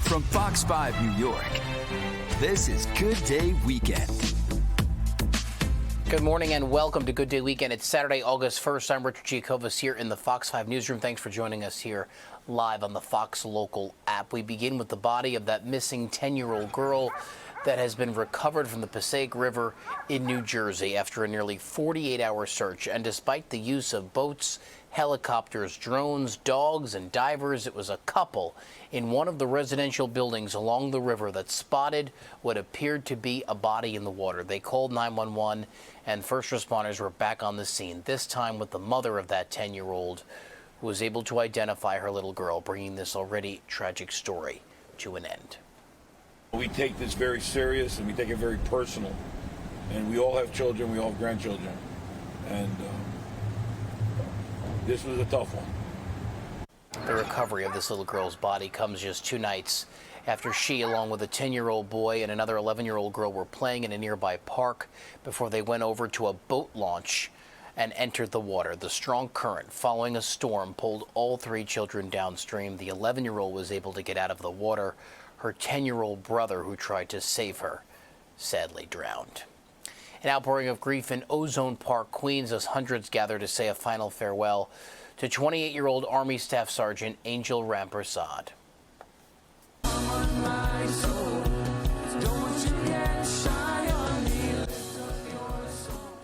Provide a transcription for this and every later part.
From Fox 5 New York, this is Good Day Weekend. Good morning and welcome to Good Day Weekend. It's Saturday, August 1st. I'm Richard Giacovas here in the Fox 5 newsroom. Thanks for joining us here live on the Fox Local app. We begin with the body of that missing 10-year-old girl that has been recovered from the Passaic River in New Jersey after a nearly 48-hour search. And despite the use of boats, helicopters, drones, dogs, and divers, it was a couple in one of the residential buildings along the river that spotted what appeared to be a body in the water. They called 911, and first responders were back on the scene, this time with the mother of that 10-year-old, who was able to identify her little girl, bringing this already tragic story to an end. We take this very serious and we take it very personal. And we all have children, we all have grandchildren. And this was a tough one. The recovery of this little girl's body comes just 2 nights after she, along with a 10-year-old boy and another 11-year-old girl, were playing in a nearby park before they went over to a boat launch and entered the water. The strong current following a storm pulled all 3 children downstream. The 11-year-old was able to get out of the water. Her 10-year-old brother, who tried to save her, sadly drowned. An outpouring of grief in Ozone Park, Queens, as hundreds gather to say a final farewell to 28-year-old Army Staff Sergeant Angel Rampersad.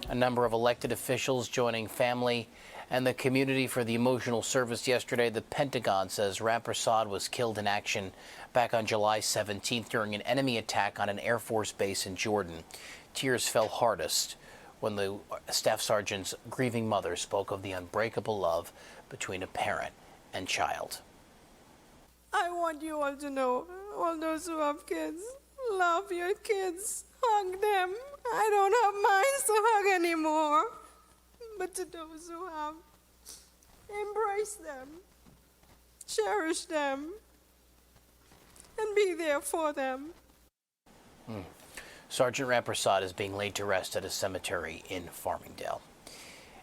A number of elected officials joining family and the community for the emotional service yesterday. The Pentagon says Rampersad was killed in action back on July 17th during an enemy attack on an Air Force base in Jordan. Tears fell hardest when the staff sergeant's grieving mother spoke of the unbreakable love between a parent and child. I want you all to know, all those who have kids, love your kids, hug them. I don't have minds to hug anymore. But to those who have, embrace them, cherish them, and be there for them. Sergeant Rampersad is being laid to rest at a cemetery in Farmingdale.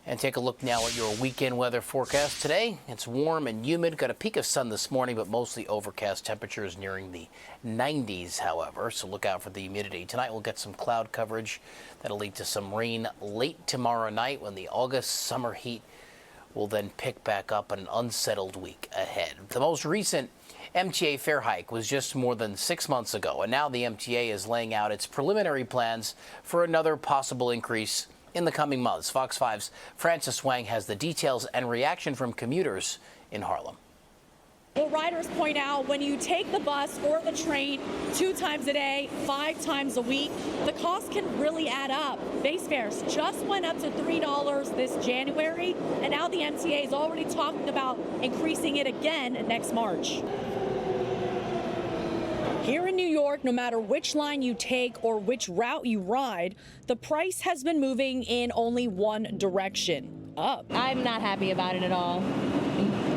And take a look now at your weekend weather forecast today. It's warm and humid. Got a peak of sun this morning, but mostly overcast. Temperatures nearing the 90s, however, so look out for the humidity. Tonight we'll get some cloud coverage that'll lead to some rain late tomorrow night, when the August summer heat will then pick back up. An unsettled week ahead. The most recent MTA fare hike was just more than 6 months ago, and now the MTA is laying out its preliminary plans for another possible increase in the coming months. Fox 5's Francis Wang has the details and reaction from commuters in Harlem. Well, riders point out when you take the bus or the train 2 times a day, 5 times a week, the cost can really add up. Base fares just went up to $3 this January, and now the MTA is already talking about increasing it again next March. Here in New York, no matter which line you take or which route you ride, the price has been moving in only one direction, up. I'm not happy about it at all.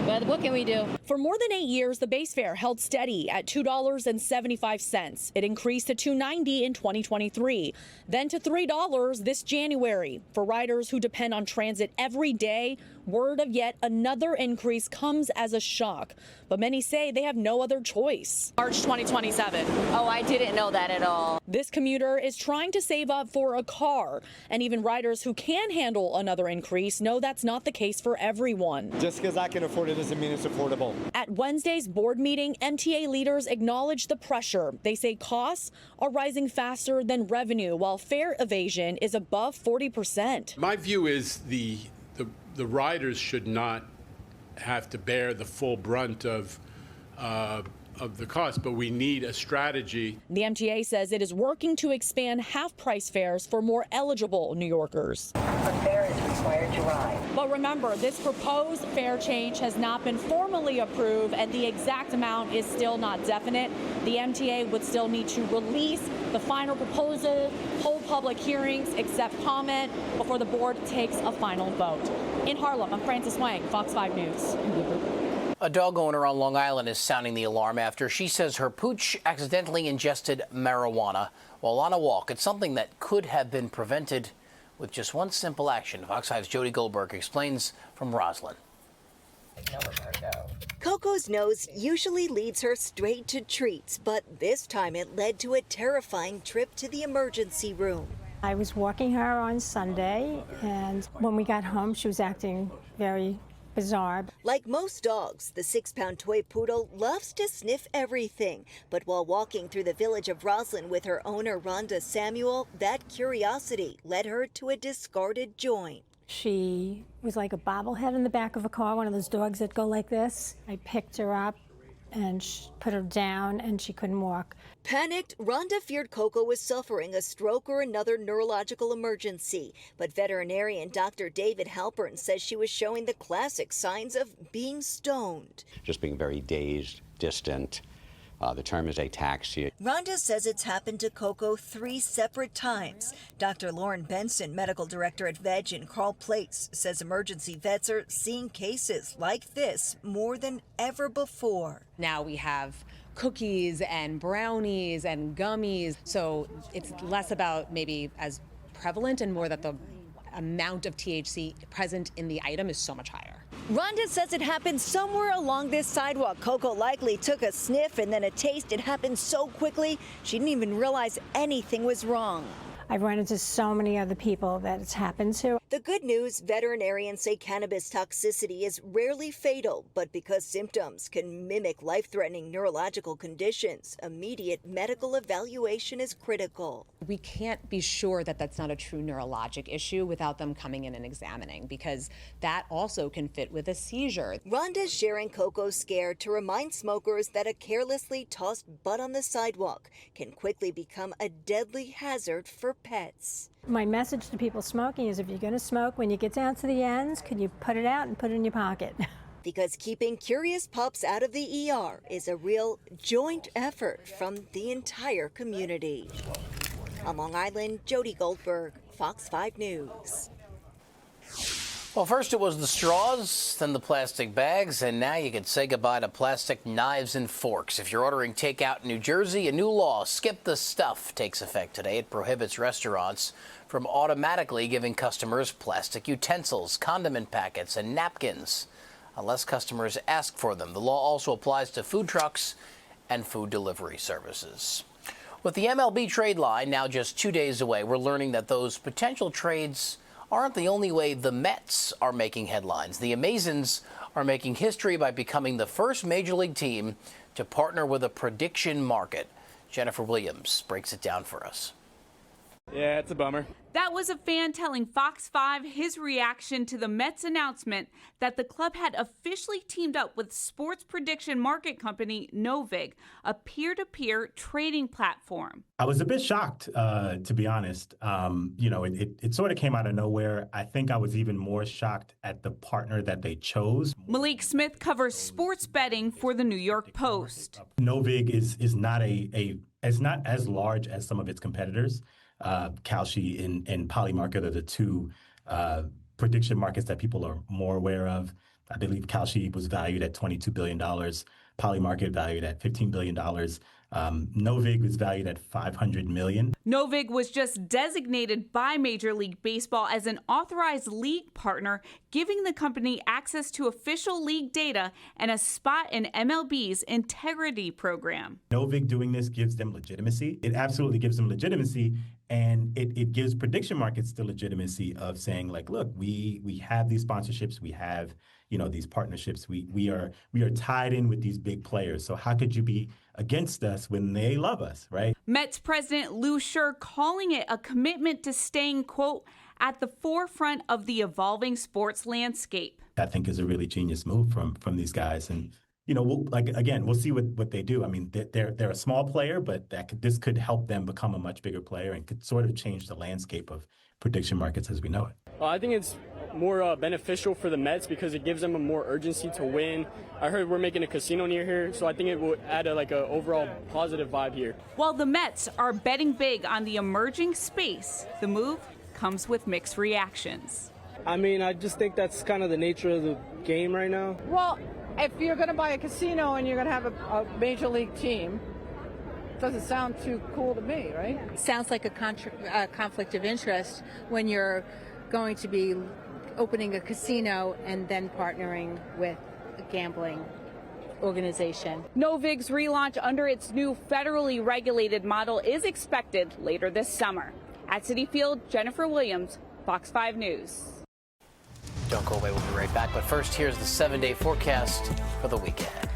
But what can we do? For more than 8 years, the base fare held steady at $2.75. It increased to $2.90 in 2023, then to $3 this January. For riders who depend on transit every day, word of yet another increase comes as a shock. But many say they have no other choice. March 2027. Oh, I didn't know that at all. This commuter is trying to save up for a car, and even riders who can handle another increase know that's not the case for everyone. Just because I can afford it doesn't mean it's affordable. At Wednesday's board meeting, MTA leaders acknowledged the pressure. They say costs are rising faster than revenue, while fare evasion is above 40%. My view is the riders should not have to bear the full brunt of the cost, but we need a strategy. The MTA says it is working to expand half-price fares for more eligible New Yorkers. A fare is required to ride. But remember, this proposed fare change has not been formally approved, and the exact amount is still not definite. The MTA would still need to release the final proposal, hold public hearings, accept comment before the board takes a final vote. In Harlem, I'm Francis Wang, Fox 5 News. A dog owner on Long Island is sounding the alarm after she says her pooch accidentally ingested marijuana while on a walk. It's something that could have been prevented with just one simple action. Fox 5's Jody Goldberg explains from Roslyn. Coco's nose usually leads her straight to treats, but this time it led to a terrifying trip to the emergency room. I was walking her on Sunday, and when we got home, she was acting very bizarre. Like most dogs, the 6-pound toy poodle loves to sniff everything. But while walking through the village of Roslyn with her owner, Rhonda Samuel, that curiosity led her to a discarded joint. She was like a bobblehead in the back of a car, one of those dogs that go like this. I picked her up and put her down, and she couldn't walk. Panicked, Rhonda feared Coco was suffering a stroke or another neurological emergency. But veterinarian Dr. David Halpern says she was showing the classic signs of being stoned. Just being very dazed, distant. The term is ataxia. Rhonda says it's happened to Coco 3 separate times. Dr. Lauren Benson, medical director at Veg in Carl Place, says emergency vets are seeing cases like this more than ever before. Now we have cookies and brownies and gummies, so it's less about maybe as prevalent and more that the amount of THC present in the item is so much higher. Rhonda says it happened somewhere along this sidewalk. Coco likely took a sniff and then a taste. It happened so quickly, she didn't even realize anything was wrong. I've run into so many other people that it's happened to. The good news, veterinarians say cannabis toxicity is rarely fatal, but because symptoms can mimic life-threatening neurological conditions, immediate medical evaluation is critical. We can't be sure that that's not a true neurologic issue without them coming in and examining, because that also can fit with a seizure. Rhonda's sharing Coco's scare to remind smokers that a carelessly tossed butt on the sidewalk can quickly become a deadly hazard for pets. My message to people smoking is if you're going to smoke, when you get down to the ends, could you put it out and put it in your pocket? Because keeping curious pups out of the ER is a real joint effort from the entire community. On Long Island, Jody Goldberg, Fox 5 News. Well, first it was the straws, then the plastic bags, and now you can say goodbye to plastic knives and forks. If you're ordering takeout in New Jersey, a new law, Skip the Stuff, takes effect today. It prohibits restaurants from automatically giving customers plastic utensils, condiment packets, and napkins unless customers ask for them. The law also applies to food trucks and food delivery services. With the MLB trade line now just 2 days away, we're learning that those potential trades aren't the only way the Mets are making headlines. The Amazons are making history by becoming the first Major League team to partner with a prediction market. Jennifer Williams breaks it down for us. Yeah, it's a bummer. That was a fan telling Fox 5 his reaction to the Mets' announcement that the club had officially teamed up with sports prediction market company Novig, a peer-to-peer trading platform. I was a bit shocked, to be honest. It sort of came out of nowhere. I think I was even more shocked at the partner that they chose. Malik Smith covers sports betting for the New York Post. Novig is not not as large as some of its competitors. Kalshi and Polymarket are the two prediction markets that people are more aware of. I believe Kalshi was valued at $22 billion. Polymarket valued at $15 billion. Novig was valued at $500 million. Novig was just designated by Major League Baseball as an authorized league partner, giving the company access to official league data and a spot in MLB's integrity program. Novig doing this gives them legitimacy. It absolutely gives them legitimacy, and it gives prediction markets the legitimacy of saying, like, look, we have these sponsorships, we have these partnerships, we are tied in with these big players. So how could you be against us when they love us, right? Mets president Lou Scherr calling it a commitment to staying, quote, at the forefront of the evolving sports landscape. I think is a really genius move from these guys. And, we'll see what they do. I mean, they're a small player, but this could help them become a much bigger player and could sort of change the landscape of prediction markets as we know it. Well, I think it's more beneficial for the Mets because it gives them a more urgency to win. I heard we're making a casino near here, so I think it will add a overall positive vibe here. While the Mets are betting big on the emerging space, the move comes with mixed reactions. I mean, I just think that's kind of the nature of the game right now. Well, if you're going to buy a casino and you're going to have a major league team, it doesn't sound too cool to me, right? Sounds like a conflict of interest when you're going to be opening a casino and then partnering with a gambling organization. Novig's relaunch under its new federally regulated model is expected later this summer. At Citi Field, Jennifer Williams, Fox 5 News. Don't go away, we'll be right back. But first, here's the 7-day forecast for the weekend.